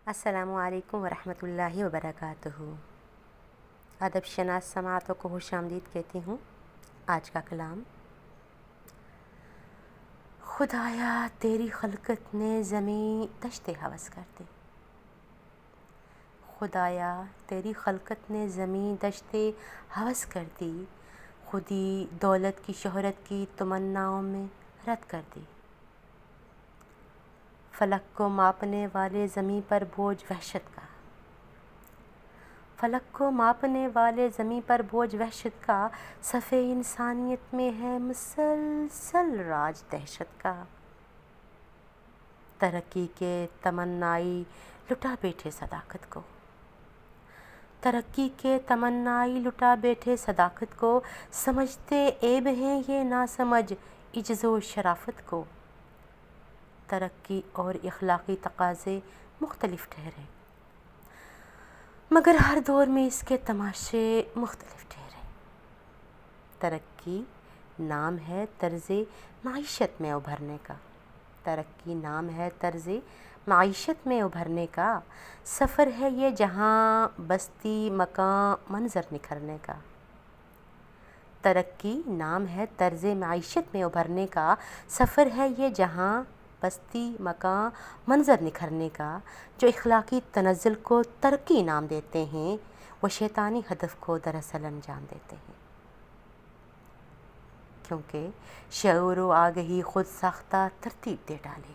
السلام علیکم ورحمۃ اللہ وبرکاتہ۔ ادب شناس سماعتوں کو خوش آمدید کہتی ہوں۔ آج کا کلام: خدایا تیری خلقت نے زمیں دشت ہوس کر دی، خدایا تیری خلقت نے زمیں دشت ہوس کر دی، خودی دولت کی شہرت کی تمناؤں میں رد کر دی۔ فلک کو ماپنے والے زمیں پر بوجھ وحشت کا، فلک کو ماپنے والے زمیں پر بوجھ وحشت کا، صف انسانیت میں ہے مسلسل راج دہشت کا۔ ترقی کے تمنائی لٹا بیٹھے صداقت کو، ترقی کے تمنائی لٹا بیٹھے صداقت کو، سمجھتے عیب ہیں یہ نہ سمجھ عجز و شرافت کو۔ ترقی اور اخلاقی تقاضے مختلف ٹھہرے، مگر ہر دور میں اس کے تماشے مختلف ٹھہرے۔ ترقی نام ہے طرز معیشت میں ابھرنے کا، ترقی نام ہے طرز معیشت میں ابھرنے کا، سفر ہے یہ جہاں بستی مکان منظر نکھرنے کا۔ ترقی نام ہے طرز معیشت میں ابھرنے کا، سفر ہے یہ جہاں بستی مکان منظر نکھرنے کا۔ جو اخلاقی تنزل کو ترقی نام دیتے ہیں وہ شیطانی ہدف کو دراصل انجام دیتے ہیں، کیونکہ شعور و آگہی خود ساختہ ترتیب دے ڈالے،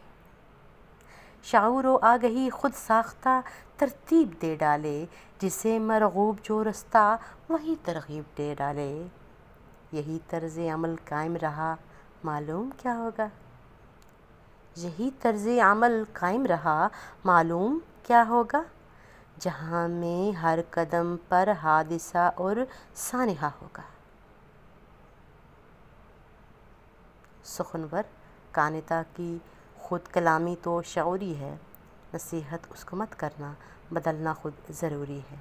شعور و آگہی خود ساختہ ترتیب دے ڈالے، جسے مرغوب جو رستہ وہی ترغیب دے ڈالے۔ یہی طرز عمل قائم رہا معلوم کیا ہوگا، یہی طرز عمل قائم رہا معلوم کیا ہوگا، جہاں میں ہر قدم پر حادثہ اور سانحہ ہوگا۔ سخنور کانتا کی خود کلامی تو شعوری ہے، نصیحت اس کو مت کرنا، بدلنا خود ضروری ہے۔